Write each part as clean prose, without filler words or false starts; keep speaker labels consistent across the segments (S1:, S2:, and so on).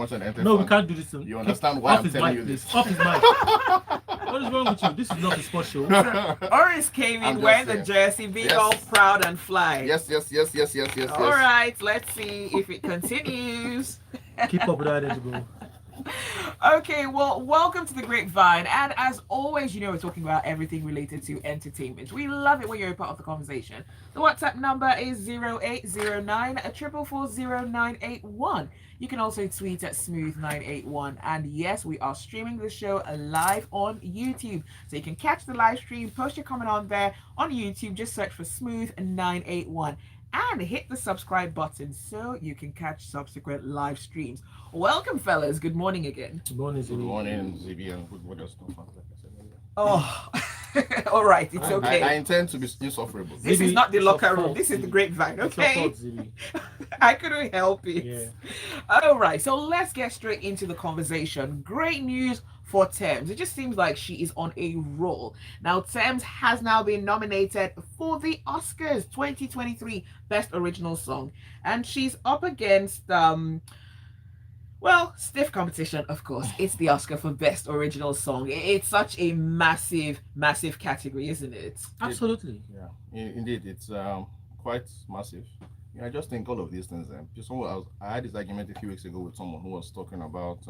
S1: No, we can't do this.
S2: You understand why I'm telling you this?
S1: Off his mic. What is wrong with you? This is not a sports show.
S3: Oris came in wearing the jersey, being all proud and fly.
S2: Yes.
S3: All right, let's see if it continues.
S1: Keep up with that energy, bro.
S3: Okay, well, welcome to the Grapevine. And as always, you know, we're talking about everything related to entertainment. We love it when you're a part of the conversation. The WhatsApp number is 0809 4440981. You can also tweet at Smooth981. And yes, we are streaming the show live on YouTube. So you can catch the live stream, post your comment on there on YouTube. Just search for Smooth981. And hit the subscribe button so you can catch subsequent live streams. Welcome, fellas. Good morning again.
S1: Good morning,
S2: Good morning, Zibi, and good morning.
S3: Oh, all right. It's okay.
S2: I intend to be insufferable.
S3: This is not the locker room. This is the Grapevine, okay? I couldn't help it.
S1: Yeah.
S3: All right. So let's get straight into the conversation. Great news for Tems. It just seems like she is on a roll. Now, Tems has now been nominated for the Oscars 2023 Best Original Song. And she's up against, well, stiff competition, of course. It's the Oscar for Best Original Song. It's such a massive, massive category, isn't it?
S1: Absolutely.
S2: Yeah, indeed. It's quite massive. I just think all of these things. I had this argument a few weeks ago with someone who was talking about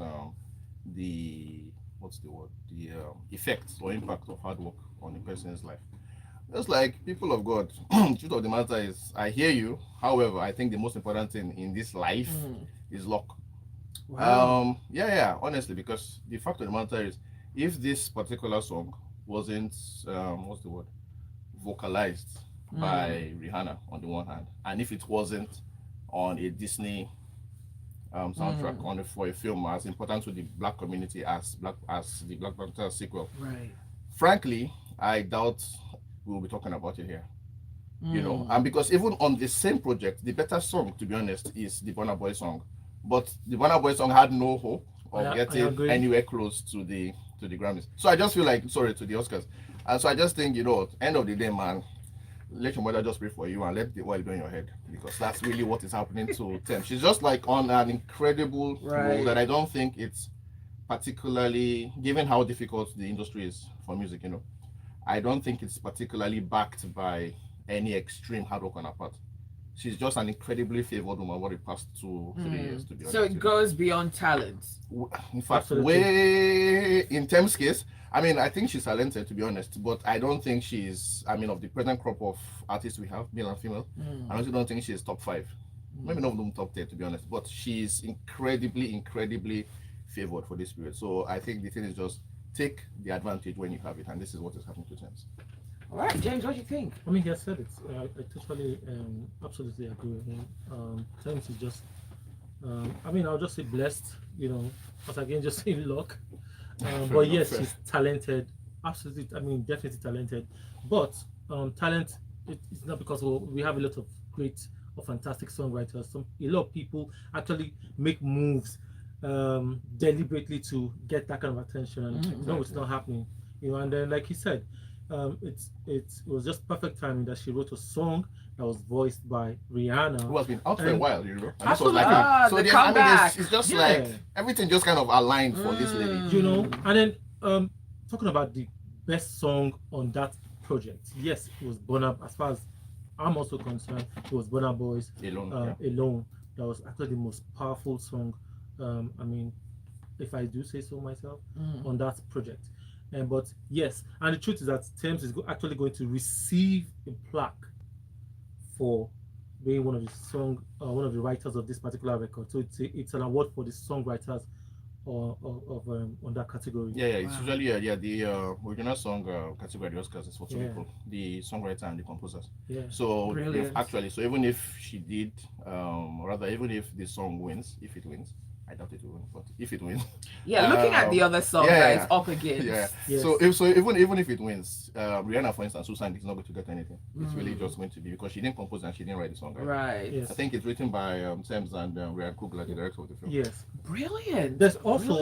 S2: the effects or impact of hard work on a person's life. Just like people of God, truth of the matter is, I hear you. However, I think the most important thing in this life is luck.
S1: Wow.
S2: Honestly, because the fact of the matter is, if this particular song wasn't vocalized by Rihanna on the one hand, and if it wasn't on a Disney soundtrack for a film as important to the black community as the Black Panther sequel,
S3: right?
S2: Frankly, I doubt we'll be talking about it here. You know, and because even on the same project, the better song, to be honest, is the Burna Boy song. But the Burna Boy song had no hope of getting anywhere close to the Grammys. So I just feel like, sorry, to the Oscars. And so I just think, end of the day, man, let your mother just pray for you and let the oil go in your head, because that's really what is happening to Tems. She's just like on an incredible role that I don't think it's particularly, given how difficult the industry is for music, I don't think it's particularly backed by any extreme hard work on her part. She's just an incredibly favored woman over the past 2-3 years, to be honest.
S3: So it goes beyond talent.
S2: In fact, way in Tems' case, I mean, I think she's talented, to be honest, but I don't think she's, of the present crop of artists we have, male and female, I also don't think she's top 5. Maybe not even top 10, to be honest, but she's incredibly favored for this period. So I think the thing is just take the advantage when you have it, and this is what is happening to Tems.
S3: All right, James, what do you think?
S1: I mean, he has said it. I totally, absolutely agree with him. Tems is just, I'll just say blessed, but again, just say luck. But yes, she's talented. Absolutely, definitely talented. But talent, it's not because we have a lot of great or fantastic songwriters. A lot of people actually make moves deliberately to get that kind of attention. And no, it's not happening. And then, like he said, it was just perfect timing that she wrote a song that was voiced by Rihanna,
S2: who has been out for a while, And this
S3: absolutely.
S2: was like
S3: So the
S2: it's just like everything just kind of aligned for this lady,
S1: And then talking about the best song on that project, yes, it was Burna. As far as I'm also concerned, it was Burna Boy's Alone. That was actually the most powerful song. If I do say so myself, on that project. But yes, and the truth is that Tems is actually going to receive a plaque for being one of the writers of this particular record. So it's an award for the songwriters on that category.
S2: It's usually the original song category of the Oscars is for two people, the songwriter and the composers. So even if she did, even if the song wins, if it wins, I doubt it will win, but if it wins,
S3: looking at the other song that it's up against.
S2: Yes. So even if it wins, Rihanna, for instance, who sang, is not going to get anything. It's really just going to be because she didn't compose and she didn't write the song.
S3: Right.
S1: Yes.
S2: I think it's written by Tems and Ryan Coogler, the director of the film.
S1: Yes.
S3: Brilliant.
S1: There's also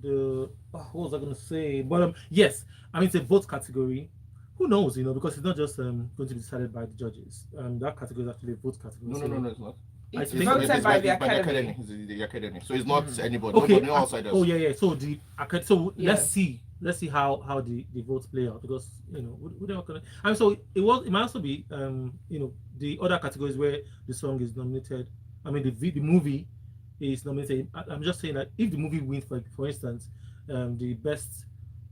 S1: what was I going to say? But yes, it's a vote category. Who knows? Because it's not just going to be decided by the judges. That category is actually a vote category.
S2: No, it's not.
S1: I
S3: It's
S1: think
S3: voted by the Academy.
S2: It's the academy. So it's not anybody.
S1: okay.
S2: Nobody, no outsiders.
S1: Oh yeah. So so
S3: Yeah.
S1: let's see how the votes play out, because we don't gonna. And so it might also be the other categories where the song is nominated. I mean the movie is nominated. I'm just saying that if the movie wins, for instance, the best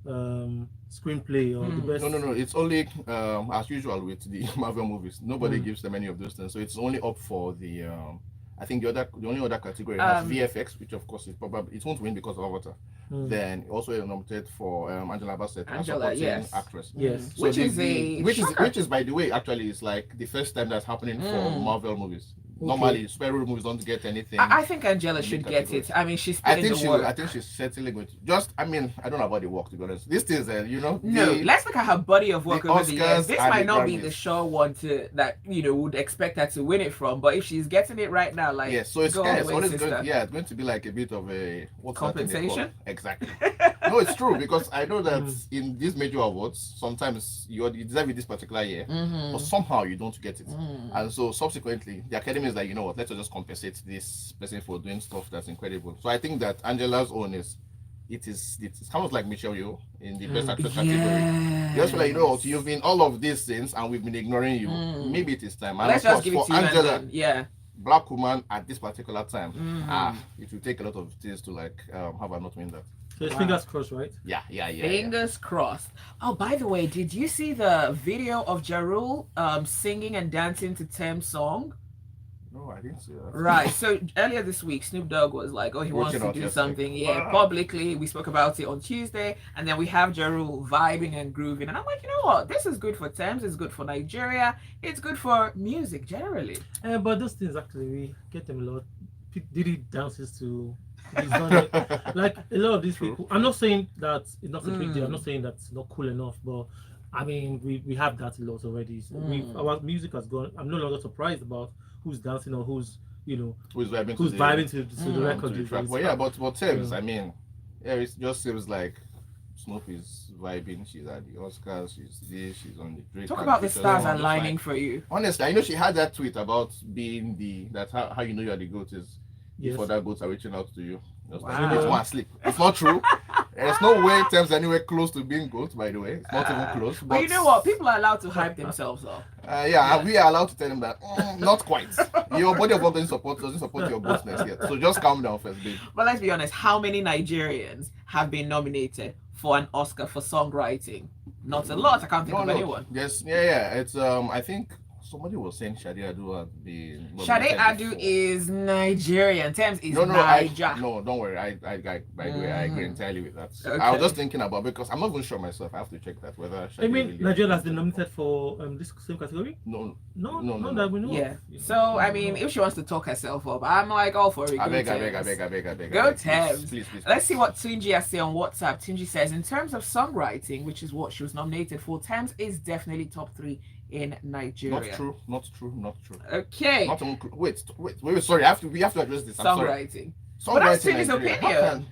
S1: screenplay or the best.
S2: No. It's only as usual with the Marvel movies. Nobody gives them any of those things. So it's only up for the. I think the only other category has VFX, which of course is probably it won't win because of Avatar. Then also nominated for Angela Bassett as supporting actress.
S1: Yes.
S2: So which is by the way actually is like the first time that's happening for Marvel movies. Okay. Normally, superhero movies don't get anything.
S3: I think Angela should get it. I mean, she's I think
S2: she's certainly going to. Just, I mean, I don't know about the work, to be honest. This is,
S3: No, let's look at her body of work over the years. This might not be the sure one that would expect her to win it from. But if she's getting it right now, like,
S2: so it's it's going to be like a bit of a
S3: compensation.
S2: Exactly. No, it's true, because I know that in these major awards, sometimes you deserve it this particular year, but somehow you don't get it, and so subsequently the Academy is like, you know what, let's just compensate this person for doing stuff that's incredible. So I think that Angela's own it's kind of like Michelle Yeoh in the best actress category. Just like, you've been all of these things and we've been ignoring you. Maybe it is time. And
S3: let's just give it to Angela.
S2: Black woman at this particular time. It will take a lot of things to like have her not win that.
S1: So it's fingers crossed, right?
S2: Yeah.
S3: Fingers crossed. Oh, by the way, did you see the video of Ja Rule singing and dancing to Tems' song?
S2: No, I didn't see that.
S3: Right. So earlier this week, Snoop Dogg was like, he wants to do something. Publicly. We spoke about it on Tuesday. And then we have Ja Rule vibing and grooving. And I'm like, you know what? This is good for Tems. It's good for Nigeria. It's good for music generally.
S1: But those things actually, we get them a lot. Diddy dances to... like a lot of these people. I'm not saying that it's not a big deal. I'm not saying that's not cool enough. But I mean, we have that a lot already. So our music has gone. I'm no longer surprised about who's dancing or who's vibing to the record.
S2: Well, but Tems, I mean, it just seems like Snoop is vibing. She's at the Oscars. She's on the Drake.
S3: Talk about the stars aligning for you.
S2: Honestly, I know she had that tweet about being that's how you know you're the GOAT is. If other goats are reaching out to you. Wow. You want to sleep. It's not true. There's no way Tems anywhere close to being GOAT, by the way. It's not even close.
S3: But you know what? People are allowed to hype themselves up.
S2: We are allowed to tell them that not quite. Your body of work doesn't support your GOATness yet. So just calm down first, babe.
S3: But let's be honest, how many Nigerians have been nominated for an Oscar for songwriting? Not a lot. I can't think of anyone.
S2: Yes, it's I think somebody was saying Sade Adu had been.
S3: Sade Adu is Nigerian. Tems is Niger.
S2: No, don't worry. By the way, I agree entirely with that. Okay. I was just thinking about, because I'm not even sure myself. I have to check that whether.
S1: I mean, Nigeria has been nominated for this same category.
S2: No,
S1: that we know.
S3: Yeah. So I mean, if she wants to talk herself up, I'm like all for it.
S2: I beg.
S3: Go Tems.
S2: Please.
S3: Let's see what Tunji has said on WhatsApp. Tunji says, in terms of songwriting, which is what she was nominated for, Tems is definitely top 3 in Nigeria.
S2: Not true.
S3: Okay.
S2: Wait. Sorry, we have to address this.
S3: Songwriting. But that's Tunji's opinion.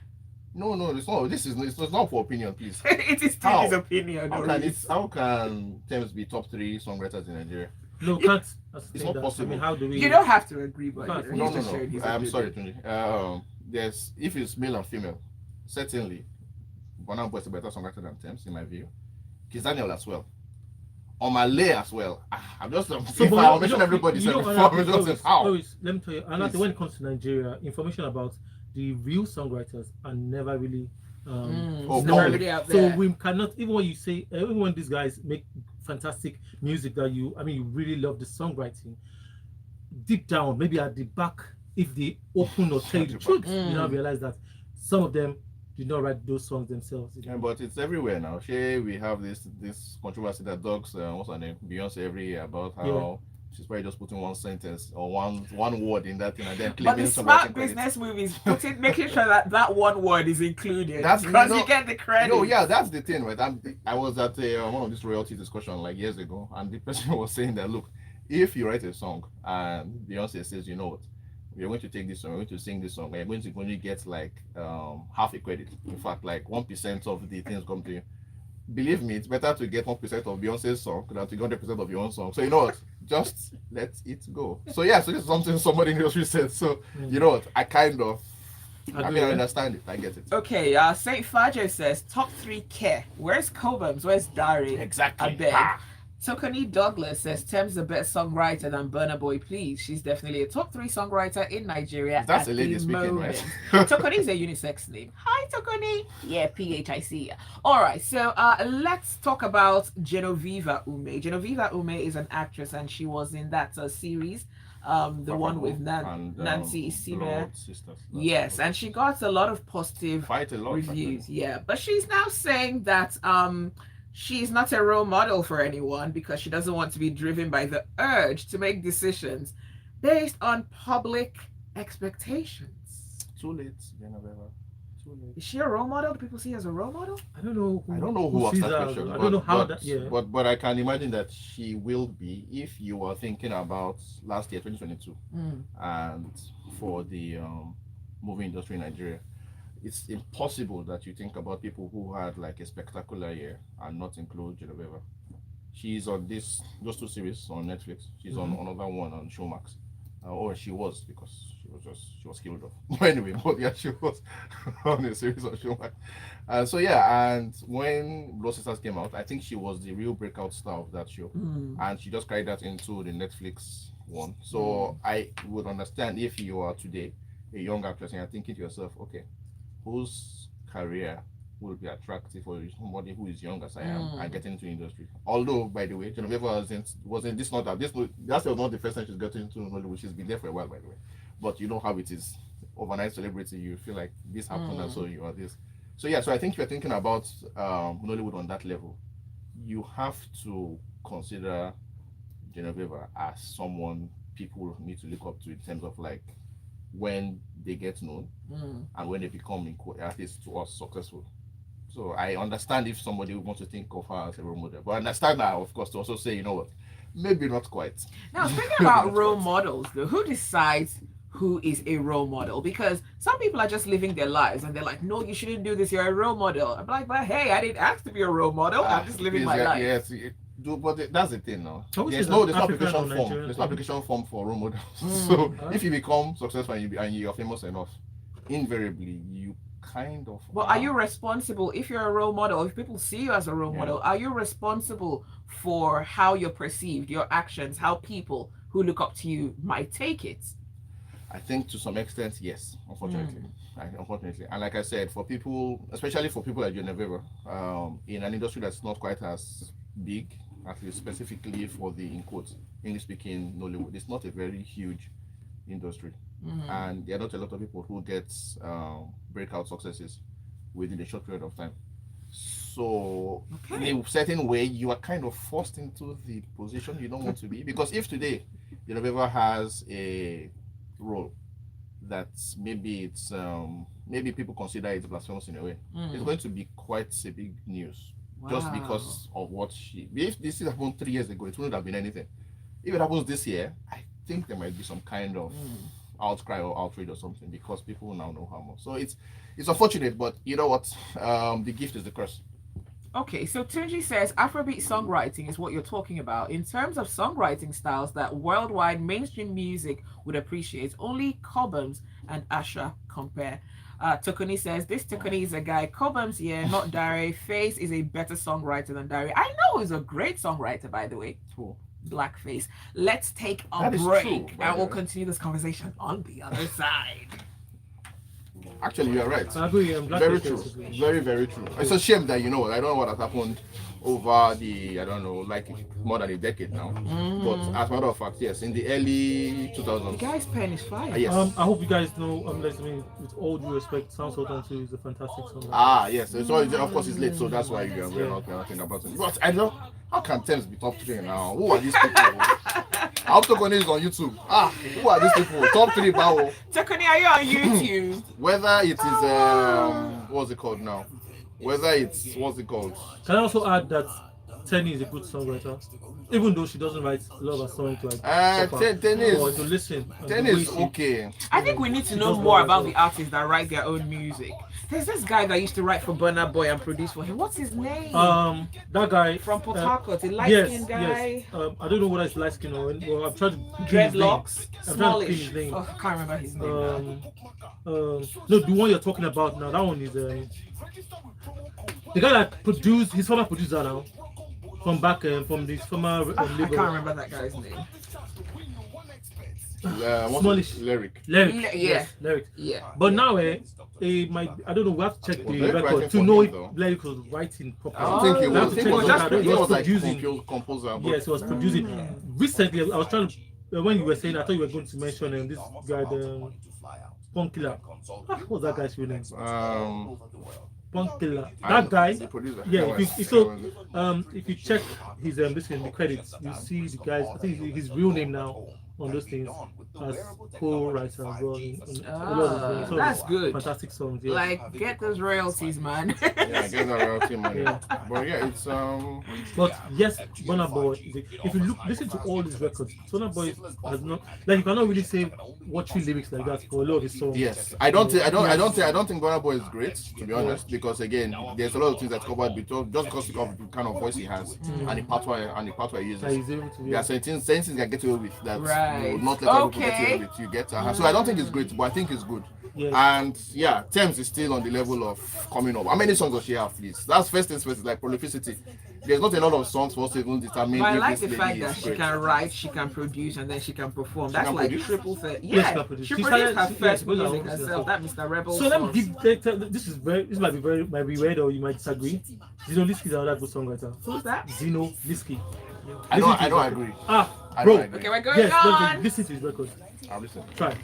S2: No, it's not. It's not for opinion, please.
S3: It is Tunji's opinion.
S2: How can Tems be top 3 songwriters in Nigeria?
S1: No, can't.
S2: It's not possible.
S1: I mean, how do we?
S3: You don't have to agree, but
S2: no. I'm sorry, Tunji. If it's male and female, certainly Burna Boy is a better songwriter than Tems, in my view. Kiss Daniel as well. Malay as well. I'm just I'll mention everybody.
S1: Let me tell you, another when it comes to Nigeria, information about the real songwriters are never really
S3: out there.
S1: So we cannot, even when you say, even when these guys make fantastic music that you really love the songwriting, deep down, maybe at the back, if they open or tell you the truth, you now realize that some of them did not write those songs themselves.
S2: Yeah, but it's everywhere now. We have this controversy that dogs what's her name, Beyonce, every year about how she's probably just putting one sentence or one word in that thing and then claiming some.
S3: But the smart business movies making sure that one word is included. That's because you get the credit.
S2: No, yeah, that's the thing, right? I was at one of these royalty discussion like years ago, and the person was saying that, look, if you write a song and Beyonce says, you know what, we're going to take this song, we're going to sing this song, we're going to only get like half a credit. In fact, like 1% of the things come to you. Believe me, it's better to get 1% of Beyonce's song than to get 100% of your own song. So you know what? just let it go. So yeah, so this is something somebody in the industry said. So you know what? I kind of I
S1: Agree,
S2: mean, I
S1: yeah.
S2: understand it. I get it.
S3: Okay, Saint Fajo says top 3 care. Where's Cobhams? Where's Dari?
S2: Exactly.
S3: I beg.
S2: Ah.
S3: Tokani Douglas says Tems a better songwriter than Burna Boy, please. She's definitely a top 3 songwriter in Nigeria.
S2: That's
S3: at
S2: a lady
S3: the
S2: speaking,
S3: moment.
S2: right?
S3: Tokani is a unisex name. Hi, Tokani. Yeah, PHIC. All right, so let's talk about Genoveva Ume. Genoveva Ume is an actress, and she was in that series, the one with Nancy Isibe. Yes, and she got a lot of positive reviews.
S2: Actually.
S3: Yeah, but she's now saying that she's not a role model for anyone because she doesn't want to be driven by the urge to make decisions based on public expectations.
S2: Too late, Genoveva. Too late.
S3: Is she a role model? Do people see her as a role model?
S1: I don't know.
S2: I don't know who asked
S1: sees
S2: that
S1: her.
S2: question.
S1: I don't know how that. Yeah.
S2: But I can imagine that she will be if you are thinking about last year, 2022, and for the movie industry in Nigeria. It's impossible that you think about people who had like a spectacular year and not include Genoveva. She's on those 2 series on Netflix. She's on another one on Showmax, or she was, because she was killed off. But anyway, but yeah, she was on a series on Showmax. So yeah, and when Blood Sisters came out, I think she was the real breakout star of that show, and she just carried that into the Netflix one. So I would understand if you are today a young actress and you're thinking to yourself, okay, whose career will be attractive for somebody who is young as I am and getting into the industry. Although, by the way, Genoveva wasn't this not that this that's not the first time she's getting into Hollywood. She's been there for a while, by the way. But you know how it is. Overnight celebrity, you feel like this happened and so you are this. So yeah, so I think if you're thinking about Nollywood on that level, you have to consider Genoveva as someone people need to look up to in terms of like when they get known and when they become, at least to us, successful. So I understand if somebody wants to think of her as a role model, but I understand now, of course, to also say, you know what, maybe not quite.
S3: Now, speaking about role models, though, who decides who is a role model? Because some people are just living their lives and they're like, no, you shouldn't do this, you're a role model. I'm like, but hey, I didn't ask to be a role model, I'm just living my life.
S2: Yes, but that's the thing now.
S1: So
S2: There's no
S1: African
S2: application
S1: or
S2: form.
S1: Nigerian?
S2: There's no application form for role models. So if you become successful and you're famous enough, invariably you kind of.
S3: Well, are you responsible if you're a role model? If people see you as a role model, are you responsible for how you're perceived, your actions, how people who look up to you might take it?
S2: I think to some extent, yes. Unfortunately, unfortunately, and like I said, for people, especially for people like Genoveva, in an industry that's not quite as big, at least specifically for the in quotes English-speaking Nollywood, it's not a very huge industry, and there are not a lot of people who get breakout successes within a short period of time. So in a certain way, you are kind of forced into the position you don't want to be, because if today Genoveva has a role that maybe people consider it blasphemous in a way, it's going to be quite a big news. Just because of what if this happened 3 years ago, it wouldn't have been anything. If it happens this year, I think there might be some kind of outcry or outrage or something, because people now know her more. So it's unfortunate, but you know what? The gift is the curse.
S3: Okay, so Tunji says Afrobeat songwriting is what you're talking about. In terms of songwriting styles that worldwide mainstream music would appreciate, only Cobhams and Asha compare. Tokoni says, this Tokoni is a guy. Cobhams, yeah, not Dare. Face is a better songwriter than Dare. I know he's a great songwriter, by the way.
S2: Cool.
S3: Blackface. Let's take a break and we'll continue this conversation on the other side.
S2: Actually, you're right.
S1: I agree.
S2: Very true. Very, very true. It's a shame that, you know, I don't know what has happened over the, I don't know, like more than a decade now. But as a matter of fact, yes, in the early 2000s.
S3: The guy's pen is fire.
S2: Yes.
S1: I hope you guys know, with all due respect, Sound Sultan 2 is a fantastic song.
S2: Yes. So of course it's late, so that's why we're not talking about it. But I don't. How can Tems be top 3 now? Who are these people? I hope Tokoni is on YouTube. Who are these people? Top 3 Bao.
S3: Tokoni, are you on YouTube?
S2: Whether it is what's it called now? Whether it's what's it called?
S1: Can I also add that Tenny is a good songwriter, even though she doesn't write a lot of her songs like proper, or to
S2: Tennis
S1: listen. And the way
S2: Tennis
S1: she-
S2: okay.
S3: I think we need to
S1: She
S3: know
S1: does
S3: more
S1: well as
S3: about
S1: well.
S3: the artists that write their own music. There's this guy that used to write for Burna Boy and produce for him. What's his name?
S1: That guy
S3: From Port
S1: uh,
S3: Harcourt, a light
S1: yes,
S3: skinned guy.
S1: yes. I don't know whether it's light skin or well, I'm trying to pin his name.
S3: Dreadlocks,
S1: I'm trying to pin
S3: smallish.
S1: his name.
S3: Oh, I can't remember his name.
S1: No, the one you're talking about now, that one is the guy that produced his former producer now from back from this former
S3: I
S1: label.
S3: can't remember that guy's name.
S2: What's
S1: Smallish.
S2: lyric?
S1: Lyric.
S3: Yeah.
S1: Yes, lyric.
S3: Yeah.
S1: But now, I don't know. We have to check
S2: Was
S1: the
S2: Lyric
S1: record
S2: writing
S1: to
S2: for
S1: know
S2: him,
S1: if
S2: though?
S1: Lyric was writing properly.
S3: Oh,
S2: I think he
S3: we
S2: was.
S3: have to
S2: He
S3: check
S2: was
S3: it.
S2: just
S3: That's
S2: he was like
S1: producing.
S2: composer. but-
S1: Yes, he was producing. Recently, I was trying to. When you were saying, I thought you were going to mention this guy, the Punk Killer. What was that guy's real name? Punk Killer. That guy.
S2: The producer.
S1: Yeah, if you check his this in the credits, you see the guys. I think his real name now on those things as co-writer as well. In a lot of his songs.
S3: That's good.
S1: Fantastic songs. Yeah.
S3: Like, get those royalties, man.
S2: Yeah, I get that royalty money.
S1: Yeah.
S2: But yeah, it's
S1: But yes, Burna Boy. If you listen to all these records, Burna Boy has not like you cannot really say watching lyrics like that for a lot of his songs.
S2: yes. I don't think Burna Boy is great, to be honest, because again, there's a lot of things that's covered between just because of the kind of voice he has and the patois he
S1: That he's
S2: uses.
S1: able to.
S2: There are certain things you can get away with that
S3: Right.
S2: you will not let other people get
S3: Okay.
S2: away with. You get so I don't think it's great, but I think it's good.
S1: Yes.
S2: And yeah, Tems is still on the level of coming up. How many songs does she have, please? That's first things first, like prolificity. There's not a lot of songs for us to even determine
S3: But I
S2: if
S3: like
S2: this
S3: the
S2: lady
S3: fact that
S2: is
S3: she
S2: great.
S3: can write, she can produce, and then she can perform. That's
S2: can
S3: like
S2: produce?
S3: triple threat.
S1: Yes,
S3: Yeah,
S1: she can produce.
S3: she
S1: She
S3: produced her
S1: started-
S3: first
S1: yes, those are
S3: music
S1: all-
S3: herself. That Mr. Rebel.
S1: So let me
S3: song.
S1: give this might be weird or you might disagree. Zeno Lisky is another good songwriter.
S3: Who's that?
S1: Zeno Lisky.
S2: I don't agree. I
S1: Bro.
S2: don't agree.
S3: Okay, we're going
S1: Yes,
S3: on.
S1: listen to his record.
S2: I'll listen.
S1: Try.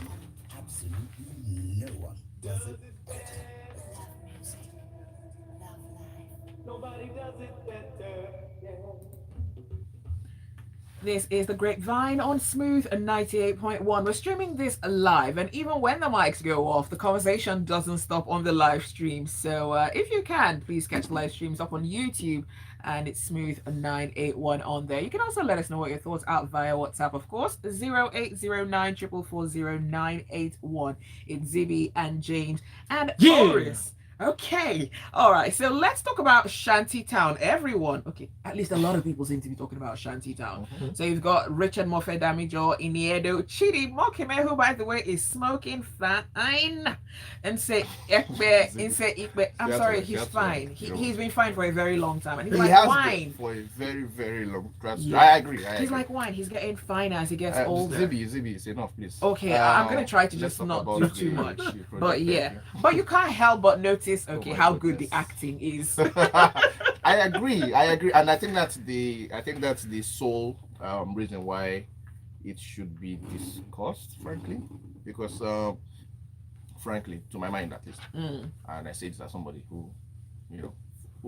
S3: This is the Grapevine on Smooth and 98.1. We're streaming this live, and even when the mics go off, the conversation doesn't stop on the live stream. So if you can, please catch the live streams up on YouTube, and it's Smooth 981 on there. You can also let us know what your thoughts out via WhatsApp, of course, 0809 444 981. It's Zibby and James and
S1: Yeah.
S3: Boris. Okay, all right. So let's talk about Shantytown. Everyone, okay, at least a lot of people seem to be talking about Shantytown. So you've got Richard Mofe Damijo, Iniedo, Chidi Mokime, who by the way is smoking fine, and say Ekbe, and say Ikbe. I'm
S2: That's
S3: sorry,
S2: right,
S3: he's
S2: that's
S3: fine.
S2: right.
S3: He's been fine for a very long time, and he's
S2: He
S3: like
S2: has
S3: wine.
S2: been for a very, very long time.
S3: Yeah.
S2: I agree.
S3: He's like wine. He's getting finer as he gets older.
S2: Zibby, it's enough, please.
S3: Okay, I'm gonna try to
S2: let's
S3: just
S2: talk
S3: not
S2: about
S3: do
S2: the-
S3: too much.
S2: the
S3: But
S2: project
S3: yeah,
S2: here.
S3: but you can't help but notice, okay,
S2: my
S3: how good the
S2: goodness.
S3: acting is.
S2: I agree, and I think that's the sole reason why it should be discussed, frankly, because frankly, to my mind at least,
S3: Mm.
S2: and I say this as somebody who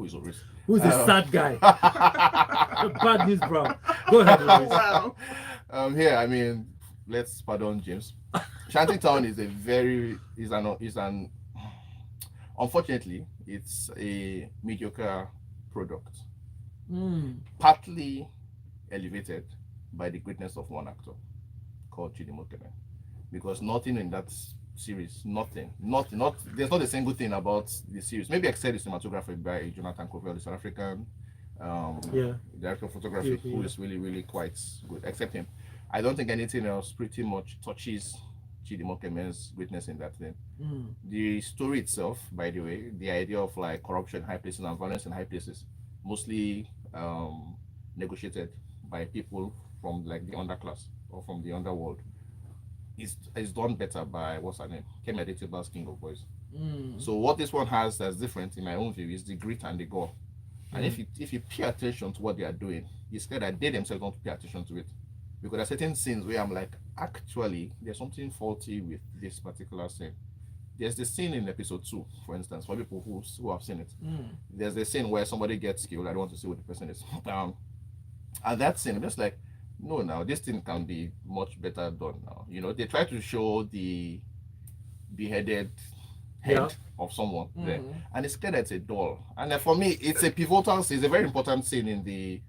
S2: is always
S1: Who's the sad guy? The bad news, bro. Go ahead, Louis.
S3: Wow.
S2: Here, I mean, let's pardon James. Shantytown is an unfortunately, it's a mediocre product,
S3: Mm.
S2: partly elevated by the greatness of one actor called Chidi Mokeme. Because nothing in that series, nothing, there's not a single thing about the series. Maybe except the cinematography by Jonathan Covell, the South African
S1: Yeah.
S2: director of photography,
S1: Yeah.
S2: who is really, really quite good. Except him, I don't think anything else pretty much touches Chidi Mokeme's greatness in that thing.
S3: Mm.
S2: The story itself, by the way, the idea of like corruption in high places and violence in high places, mostly negotiated by people from like the underclass or from the underworld, is done better by what's her name, Kemi Adetiba's King of Boys.
S3: Mm.
S2: So what this one has that's different, in my own view, is the grit and the gore. And if you pay attention to what they are doing, it's clear that they themselves don't pay attention to it. Because there are certain scenes where I'm like, actually, there's something faulty with this particular scene. There's the scene in episode 2, for instance, for people who have seen it.
S3: Mm.
S2: There's the scene where somebody gets killed. I don't want to see what the person is. And that scene, I'm just like, no, now this thing can be much better done now. They try to show the beheaded head of someone there,
S3: Mm.
S2: and it's clear that it's a doll. And for me, it's a pivotal scene. It's a very important scene in the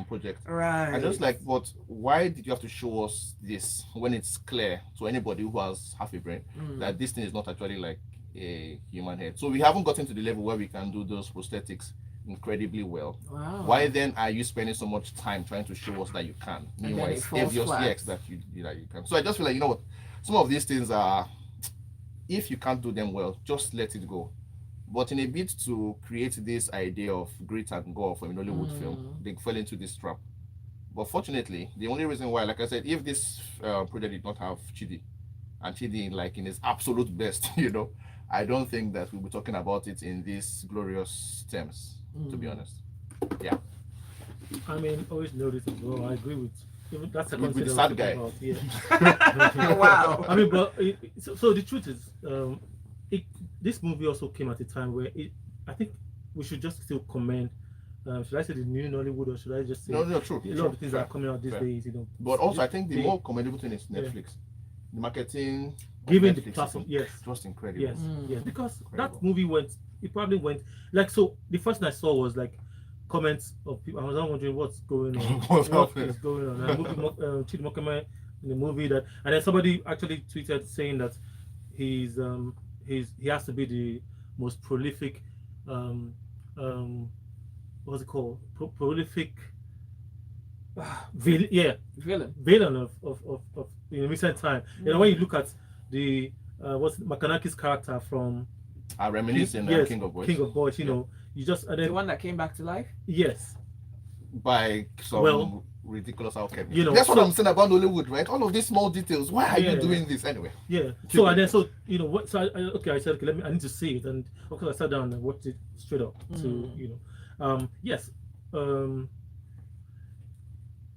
S2: project.
S3: Right.
S2: And just like, but why did you have to show us this when it's clear to anybody who has half a brain that this thing is not actually like a human head? So we haven't gotten to the level where we can do those prosthetics incredibly well.
S3: Wow.
S2: Why then are you spending so much time trying to show us that you can? Meanwhile,
S3: it
S2: it's
S3: falls
S2: obvious,
S3: flat.
S2: yes, that you can. So I just feel like, you know what, some of these things are, if you can't do them well, just let it go. But in a bid to create this idea of grit and gore from a Nollywood film, they fell into this trap. But fortunately, the only reason why, like I said, if this project did not have Chidi, and Chidi like in his absolute best, I don't think that we'll be talking about it in these glorious terms, to be honest. Yeah.
S1: I mean, always notice as well. I agree with that's the
S2: With the
S1: concept
S2: sad
S1: I'm
S2: guy.
S1: talking about, yeah.
S3: Wow.
S1: I mean, but so the truth is, this movie also came at a time where I think we should just still commend. Should I say the new Nollywood, or should I just say
S2: No, true.
S1: a lot of things that are coming out these
S2: fair.
S1: days?
S2: But also, I think the
S1: they-
S2: more commendable thing is Netflix. The marketing, of
S1: Giving the
S2: Netflix is
S1: platform, yes.
S2: just incredible.
S1: Yes, yes, because
S2: Incredible.
S1: that movie it probably went like so. The first thing I saw was like comments of people. I was wondering what's going on,
S2: What's
S1: what
S2: happening?
S1: is going on. And Chidi Mokeme in the movie that, and then somebody actually tweeted saying that he has to be the most prolific, what's it called? Prolific, villain of in recent time. You know, when you look at the what's Makanaki's character from
S2: Reminiscing
S1: yes,
S2: King of Boys.
S1: King of Boys, you know, you just and
S3: The
S1: then
S3: one that came back to life?
S1: yes,
S2: By some
S1: Well,
S2: ridiculous outcome.
S1: you know,
S2: That's what
S1: so-
S2: I'm saying about Hollywood, right? All of these small details. Why are
S1: Yeah.
S2: you doing this anyway?
S1: yeah. So and then so you know what? So I said okay, I need to see it, and okay, I sat down and watched it straight up. To yes,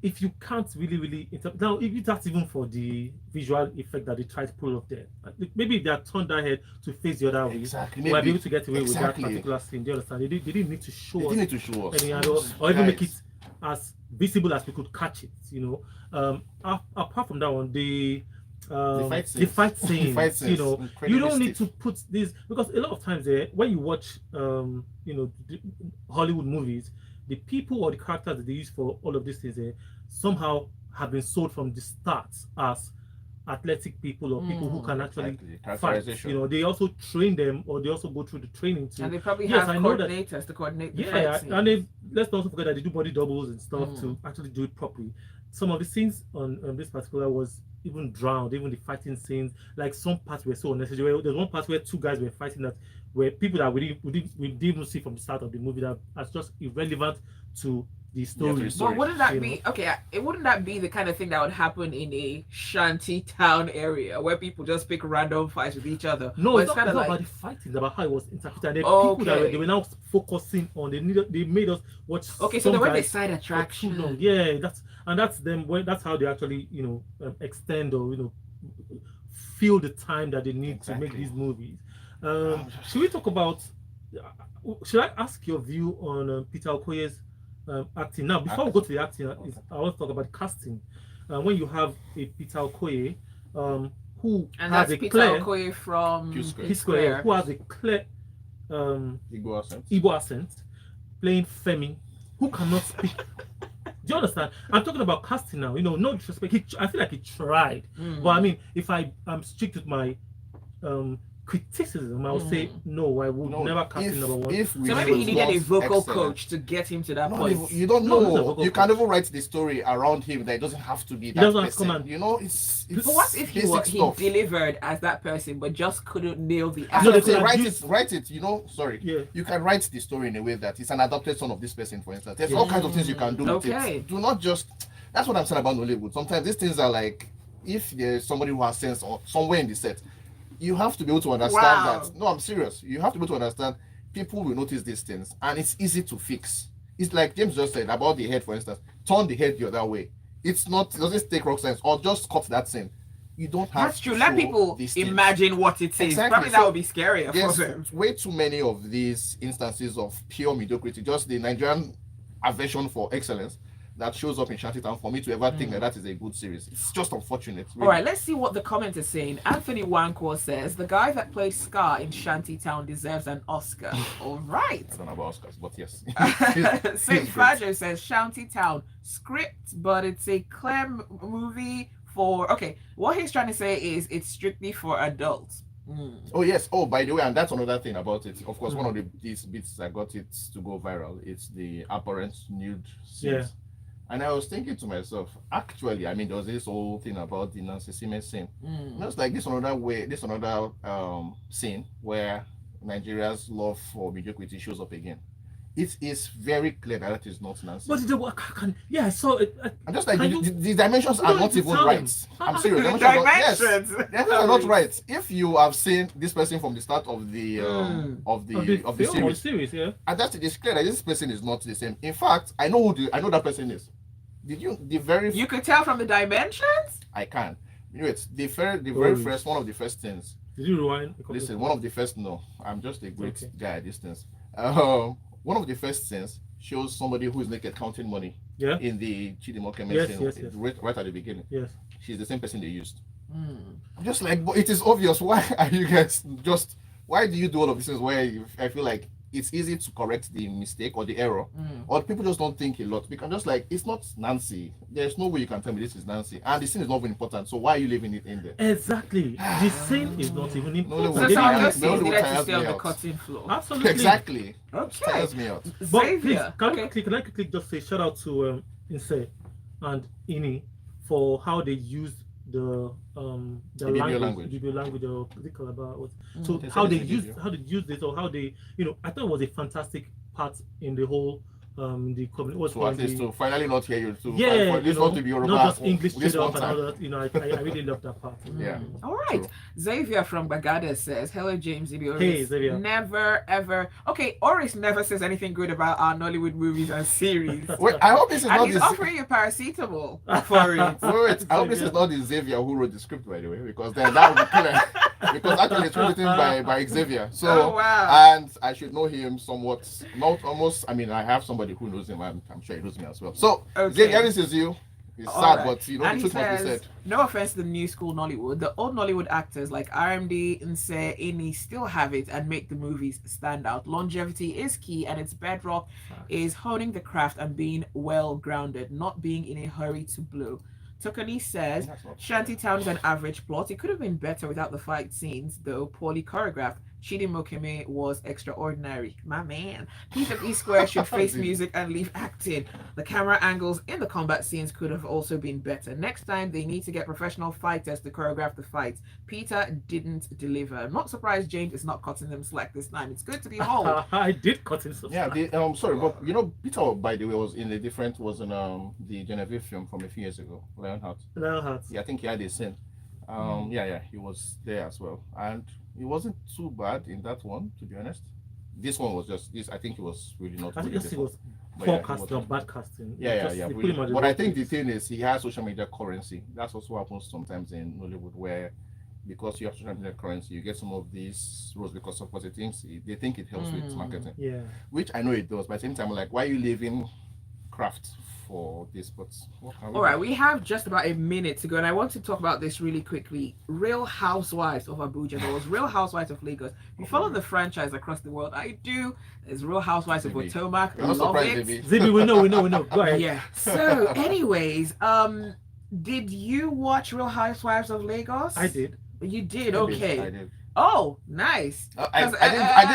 S1: if you can't really now, if that's even for the visual effect that they try to pull off there, maybe if they had turned their head to face the other way,
S2: Exactly.
S1: we might be
S2: Maybe.
S1: able to get away
S2: Exactly.
S1: with that particular scene. Do you understand? They didn't need to show
S2: They
S1: us
S2: didn't need to show us.
S1: anything at all, or even make it
S2: Guys,
S1: as visible as we could catch it. You know, apart from that one, the
S2: fight
S1: the fight
S2: scenes.
S1: scenes,
S2: The fight scenes,
S1: you know,
S2: incredibly
S1: you don't need to
S2: stiff.
S1: put this because a lot of times when you watch the Hollywood movies, the people or the characters that they use for all of these things somehow have been sold from the start as athletic people or people who can actually
S2: Exactly.
S1: fight.
S2: Characterization.
S1: You know, they also train them or they also go through the training to
S3: And they probably
S1: Yes,
S3: have
S1: I know that.
S3: coordinators to coordinate the
S1: yeah,
S3: fight scenes.
S1: and let's not also forget that they do body doubles and stuff to actually do it properly. Some of the scenes on this particular was even drowned, even the fighting scenes. Like some parts were so unnecessary. There's one part where two guys were fighting that were people that we didn't even see from the start of the movie that are just irrelevant to the story.
S2: story.
S3: But wouldn't that
S1: You
S3: be okay? Wouldn't that be the kind of thing that would happen in a shanty town area where people just pick random fights with each other?
S1: No,
S3: But
S1: it's not,
S3: kind
S1: it's
S3: of
S1: not
S3: like
S1: about the fighting, it's about how it was interpreted. And the people that
S3: Okay.
S1: they were now focusing on, they made us watch.
S3: okay, so
S1: some
S3: they were the
S1: guys
S3: side
S1: for too
S3: attraction.
S1: long. Yeah, that's them. That's how they actually extend or feel the time that they need to make
S2: Exactly.
S1: these movies. Should we talk about? Should I ask your view on Peter Okoye's acting now? Before we go to the acting, I want to talk about casting. When you have a Peter Okoye, who
S3: And
S1: has
S3: that's
S1: a
S3: Peter
S1: clear
S3: Okoye from
S2: P-Square.
S1: P-Square, who has a clear
S2: Igbo accent.
S1: Igbo accent, playing Femi, who cannot speak. Do you understand? I'm talking about casting now. No disrespect. I feel like he tried, but I mean, if I'm strict with my criticism, I would say no. I would
S2: No,
S1: never cast him number one.
S2: if we
S3: So maybe he needed a
S2: want
S3: vocal
S2: excellence-
S3: coach to get him to that
S2: No,
S3: point.
S2: you don't
S1: No, he's a
S2: know.
S1: vocal
S2: You can
S1: coach.
S2: even write the story around him that it doesn't have to be that
S1: doesn't have to
S2: person.
S1: come and-
S2: It's
S3: But what if he
S2: basic stuff.
S3: delivered as that person but just couldn't nail the
S1: No,
S2: So
S1: they
S3: accent?
S1: could have
S2: write
S1: used-
S2: it, write it. Sorry.
S1: Yeah.
S2: You can write the story in a way that it's an adopted son of this person, for instance. There's all kinds of things you can do with
S3: Okay.
S2: it. Do not just. That's what I'm saying about Nollywood. Sometimes these things are like, if there's somebody who has sense or somewhere in the set, you have to be able to understand
S3: Wow.
S2: that. No, I'm serious. You have to be able to understand. People will notice these things, and it's easy to fix. It's like James just said about the head, for instance. Turn the head the other way. It's not. It doesn't take rock science, or just cut that scene. You don't have.
S3: That's
S2: to
S3: true. Let
S2: show
S3: people
S2: these things.
S3: imagine what it is.
S2: Exactly.
S3: Probably that
S2: So,
S3: would be scarier
S2: There's
S3: for them.
S2: way too many of these instances of pure mediocrity, just the Nigerian aversion for excellence, that shows up in Shantytown for me to ever think that is a good series. It's just unfortunate. Really.
S3: All right, let's see what the comment is saying. Anthony Wankor says the guy that played Scar in Shantytown deserves an Oscar. All right.
S2: I don't know about Oscars, but yes.
S3: Saint Fajo says Shantytown script, but it's a clear movie for. Okay, what he's trying to say is it's strictly for adults.
S2: Oh yes. Oh, by the way, and that's another thing about it. Of course, one of these bits that got it to go viral. It's the apparent nude scenes.
S1: Yeah.
S2: And I was thinking to myself, actually, I mean, there was this whole thing about the Nancy Simmons scene. Just like this another scene where Nigeria's love for mediocrity shows up again. It is very clear that is not Nancy.
S1: But I saw it.
S2: I'm just like the dimensions are not even right. I'm serious.
S3: Dimensions.
S2: Dimensions are not right. If you have seen this person from the start of the series,
S1: yeah.
S2: and that's it is clear that this person is not the same. In fact, I know that person is. Did you
S3: You could tell from the dimensions?
S2: I can. Wait, the very first one of the first things.
S1: Did you rewind?
S2: Listen, one of the first I'm just a great guy at this things. One of the first scenes shows somebody who is naked counting money.
S1: Yeah.
S2: In the Chidimoke scene,
S1: yes.
S2: right at the beginning.
S1: Yes.
S2: She's the same person they used. I'm just like, but it is obvious. Why are you guys why do you do all of these things where I feel like it's easy to correct the mistake or the error, or people just don't think a lot? Because just like, it's not Nancy. There's no way you can tell me this is Nancy, and the scene is not even important. So why are you leaving it in there?
S1: Exactly. The scene is not even important.
S3: So some of those scenes needed to stay on the cutting floor.
S1: Absolutely.
S2: Exactly.
S3: Okay.
S2: Tires me out.
S1: But
S3: Xavier.
S1: please, can I quickly just say shout out to Inse and Ini for how they used the language, or particular about what. So how they used this, or how they, I thought it was a fantastic part in the whole the community.
S2: So at least to finally not hear you too.
S1: Yeah,
S2: this one to be Yoruba,
S1: not just English
S2: this
S1: straight up
S2: one
S1: and all
S2: time.
S1: that. I really love that part.
S2: Yeah.
S3: All right.
S2: True.
S3: Xavier from Bagada says, hello, James.
S1: Hey, Xavier.
S3: Never, ever. Okay, Oris never says anything good about our Nollywood movies and series.
S2: Wait, I hope this is
S3: And
S2: not
S3: he's
S2: the
S3: offering you paracetamol for it.
S2: Wait, I hope this is not the Xavier who wrote the script, by the way, because then that would be clear. Because actually it's written by Xavier. So
S3: Oh, wow.
S2: and I should know him somewhat, not almost. I mean, I have somebody who knows him, and I'm sure he knows me as well. So
S3: Okay.
S2: Xavier, this is you. It's
S3: All
S2: sad,
S3: right.
S2: but the
S3: And he
S2: truth must be
S3: says,
S2: said.
S3: no offense to the new school Nollywood, the old Nollywood actors like RMD, Nse, Ini still have it and make the movies stand out. Longevity is key, and its bedrock is honing the craft and being well grounded, not being in a hurry to blow. Tokani says, Shantytown is an average plot. It could have been better without the fight scenes, though poorly choreographed. Chidi Mokeme was extraordinary. My man. Peter E. Square should face music and leave acting. The camera angles in the combat scenes could have also been better. Next time, they need to get professional fighters to choreograph the fights. Peter didn't deliver. I'm not surprised James is not cutting them slack this time. It's good to behold.
S1: I did cut him some slack.
S2: Yeah, sorry, but Peter, by the way, was in the Genevieve film from a few years ago, Lionheart. Yeah, I think he had a scene. He was there as well, and it wasn't too bad in that one, to be honest. This one was just this. I think it was really not.
S1: I think
S2: really
S1: it was
S2: But
S1: poor
S2: yeah,
S1: casting or bad casting.
S2: Yeah.
S1: They put
S2: Really.
S1: him at the
S2: But
S1: wrong
S2: I think the
S1: place.
S2: thing is, he has social media currency. That's also what happens sometimes in Hollywood, where because you have social media currency, you get some of these roles because of what they think it helps with marketing.
S1: Yeah.
S2: Which I know it does, but at the same time, like, why are you leaving craft for this? But what can we
S3: All right, we have just about a minute to go, and I want to talk about this really quickly. Real Housewives of Abuja. There was Real Housewives of Lagos. You follow the franchise across the world. I do. There's Real Housewives of
S2: Zibi.
S3: Potomac.
S2: You're not
S3: Love
S2: surprised,
S3: it.
S2: Zibi.
S1: Zibi, we know. Go ahead.
S3: Yeah. So, anyways, did you watch Real Housewives of Lagos?
S1: I did.
S3: You did.
S2: I
S3: Okay.
S2: did.
S3: Oh, nice.
S2: I
S3: 'Cause,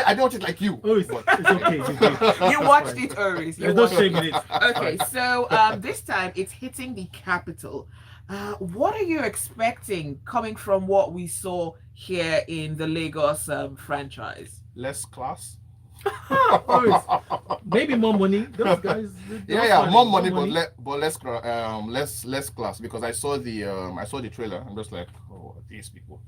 S2: didn't watch it like you.
S1: Oh, it's okay. Zibi.
S3: You watched it, Oris. You
S1: There's no
S3: watched
S1: shame in it.
S3: Okay, so this time it's hitting the capital. What are you expecting coming from what we saw here in the Lagos franchise?
S2: Less class.
S1: Maybe more money. Those guys.
S2: More money, but less class. Because I saw the trailer. I'm just like, oh, these people.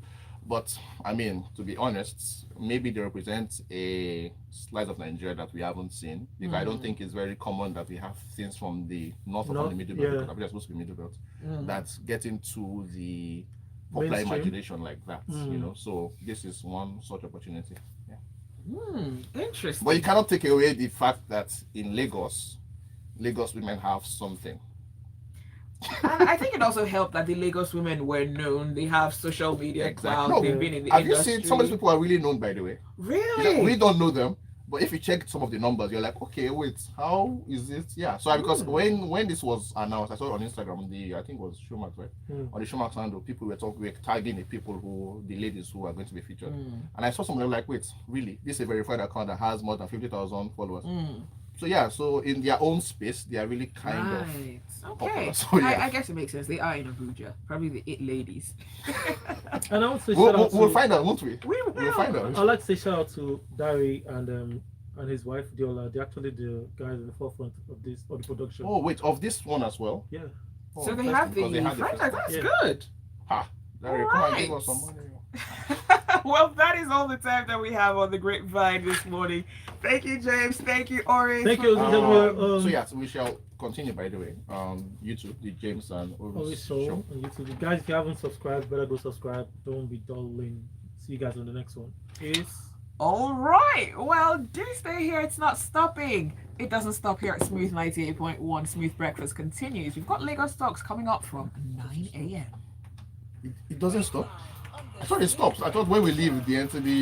S2: But I mean, to be honest, maybe they represent a slice of Nigeria that we haven't seen. Because I don't think it's very common that we have things from the north or from the middle belt.
S1: Yeah.
S2: Because we're supposed to be middle belt. That's getting to the popular
S1: Mainstream.
S2: imagination like that. So this is one such opportunity. Yeah.
S3: Interesting.
S2: But you cannot take away the fact that in Lagos, Lagos women have something.
S3: And I think it also helped that the Lagos women were known. They have social media
S2: Exactly.
S3: clout.
S2: No,
S3: They've been in the
S2: have you
S3: industry.
S2: seen some of these people are really known, by the way?
S3: Really?
S2: We don't know them, but if you check some of the numbers, you're like, okay, wait, how is it? Yeah. So because when this was announced, I saw it on Instagram. I think it was Showmax, right? On the Showmax handle, people were tagging the people the ladies who are going to be featured, and I saw some of them like, wait, really? This is a verified account that has more than 50,000 followers. So yeah, so in their own space, they are really kind of
S3: okay.
S2: So, yeah.
S3: I guess it makes sense. They are in Abuja, probably the 8 ladies.
S1: And I want to say
S2: we'll find out, won't we?
S3: We'll
S2: find out.
S1: I'd like to say shout out to Dari and his wife Diola. They're actually the guys in the forefront of the production.
S2: Oh wait, of this one as well.
S1: Yeah.
S2: Oh,
S3: So they have the franchise. That's good.
S2: Ha! Dari, come and give us some money.
S3: Well, that is all the time that we have on the Grapevine this morning. Thank you, James. Thank you, Ori.
S1: Thank you.
S2: So yes, we shall continue. By the way, YouTube, the James and
S1: Ori's show on YouTube. Guys, if you haven't subscribed, better go subscribe. Don't be dulling. See you guys on the next one. Peace.
S3: All right. Well, do stay here. It's not stopping. It doesn't stop here at Smooth 98.1. Smooth Breakfast continues. We've got Lagos Stocks coming up from 9 a.m.
S2: It doesn't stop. I thought it stops. I thought when we leave the entity.